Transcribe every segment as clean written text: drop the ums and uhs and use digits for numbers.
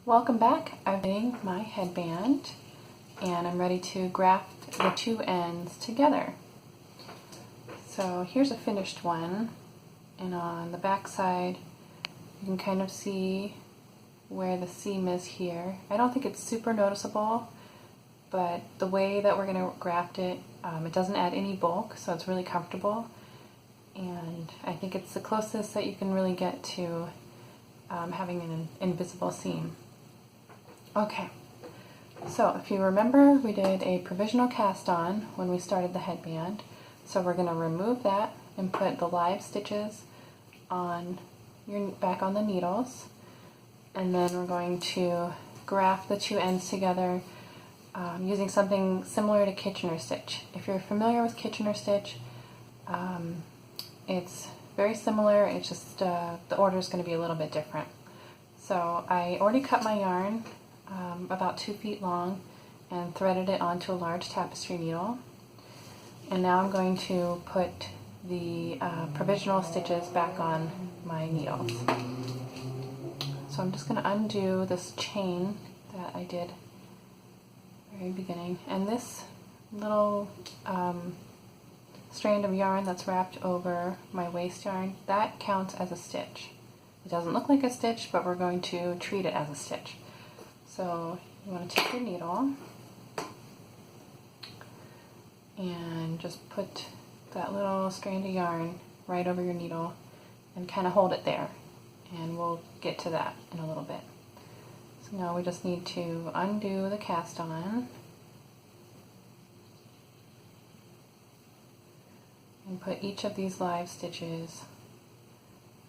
Welcome back. I'm doing my headband and I'm ready to graft the two ends together. So here's a finished one, and on the back side you can kind of see where the seam is here. I don't think it's super noticeable, but the way that we're going to graft it, it doesn't add any bulk, so it's really comfortable, and I think it's the closest that you can really get to having an invisible seam. Okay, so if you remember, we did a provisional cast on when we started the headband, so we're going to remove that and put the live stitches on back on the needles, and then we're going to graft the two ends together using something similar to Kitchener stitch. If you're familiar with Kitchener stitch, it's very similar, it's just the order is going to be a little bit different. So I already cut my yarn about 2 feet long and threaded it onto a large tapestry needle, and now I'm going to put the provisional stitches back on my needles. So I'm just going to undo this chain that I did at the very beginning, and this little strand of yarn that's wrapped over my waist yarn, that counts as a stitch. It doesn't look like a stitch, but we're going to treat it as a stitch. So you want to take your needle and just put that little strand of yarn right over your needle and kind of hold it there, and we'll get to that in a little bit. So now we just need to undo the cast on and put each of these live stitches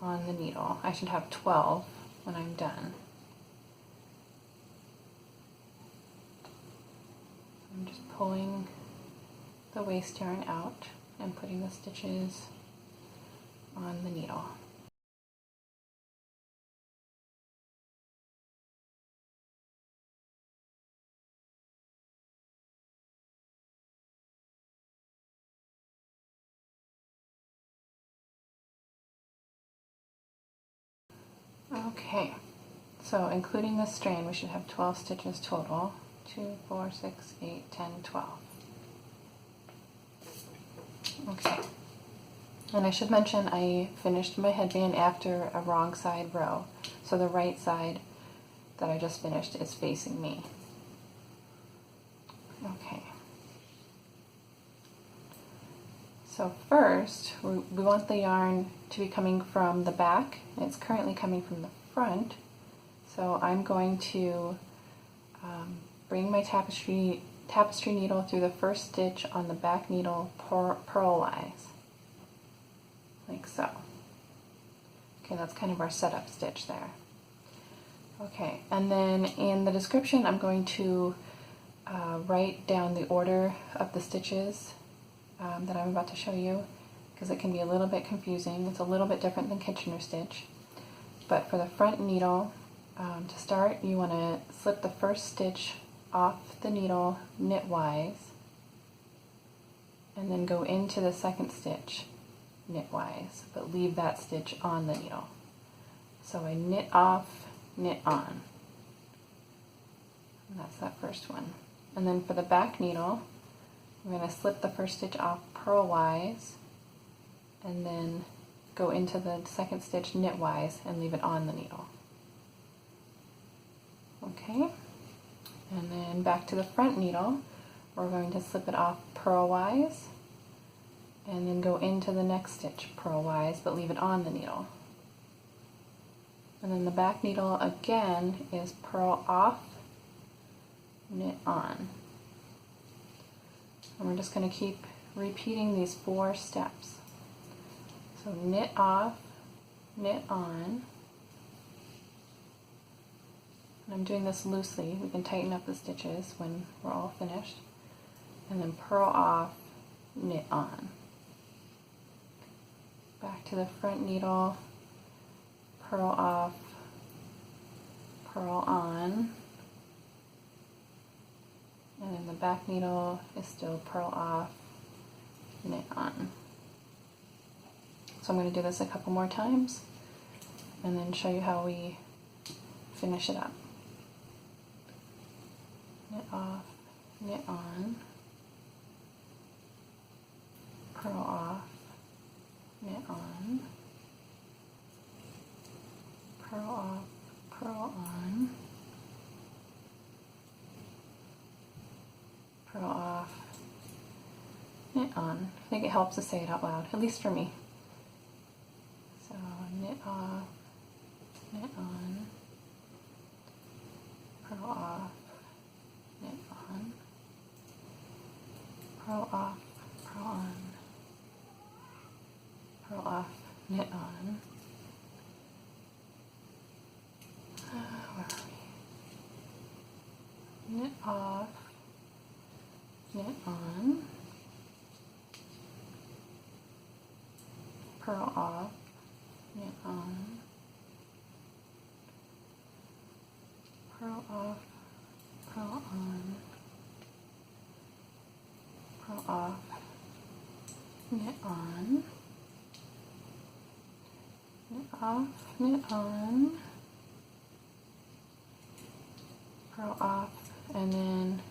on the needle. I should have 12 when I'm done. I'm just pulling the waist yarn out and putting the stitches on the needle. Okay, so including this strand, we should have 12 stitches total. 2, 4, 6, 8, 10, 12. Okay, and I should mention I finished my headband after a wrong side row, so the right side that I just finished is facing me. Okay, so first we want the yarn to be coming from the back, and it's currently coming from the front, so I'm going to bring my tapestry needle through the first stitch on the back needle purlwise, like so. Okay, that's kind of our setup stitch there. Okay, and then in the description I'm going to write down the order of the stitches that I'm about to show you, because it can be a little bit confusing. It's a little bit different than Kitchener stitch. But for the front needle, to start, you want to slip the first stitch off the needle knitwise, and then go into the second stitch knitwise, but leave that stitch on the needle. So I knit off, knit on, and that's that first one. And then for the back needle, I'm going to slip the first stitch off purlwise, and then go into the second stitch knitwise and leave it on the needle. Okay, and then back to the front needle, we're going to slip it off purlwise and then go into the next stitch purlwise, but leave it on the needle. And then the back needle again is purl off, knit on. And we're just going to keep repeating these 4 steps. So knit off, knit on. And I'm doing this loosely. We can tighten up the stitches when we're all finished. And then purl off, knit on. Back to the front needle, purl off, purl on. And then the back needle is still purl off, knit on. So I'm going to do this a couple more times and then show you how we finish it up. knit off, knit on, purl off, knit on, purl off, purl on, purl off, knit on. I think it helps to say it out loud, at least for me. So knit off, knit on, purl off, knit on, purl off, purl on, purl off, knit on. Where are we? Knit off, knit on, purl off, knit on, purl off, purl on, purl off, knit on, knit off, knit on, purl off, and then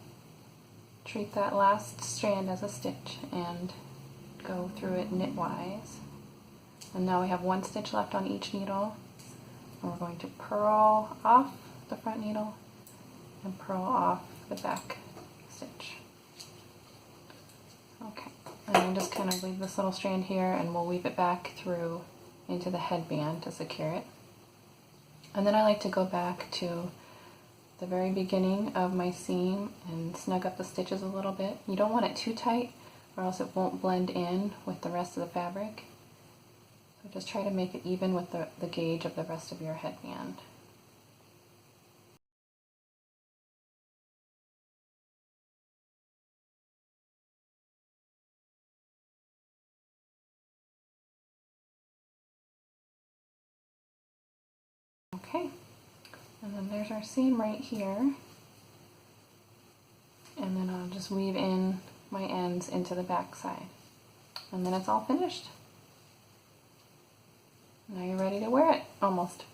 treat that last strand as a stitch and go through it knitwise. And now we have one stitch left on each needle, and we're going to purl off the front needle and purl off the back stitch. Okay, and then just kind of leave this little strand here, and we'll weave it back through into the headband to secure it. And then I like to go back to the very beginning of my seam and snug up the stitches a little bit. You don't want it too tight or else it won't blend in with the rest of the fabric. So just try to make it even with the gauge of the rest of your headband. Okay, and then there's our seam right here. And then I'll just weave in my ends into the back side. And then it's all finished. Now you're ready to wear it, almost.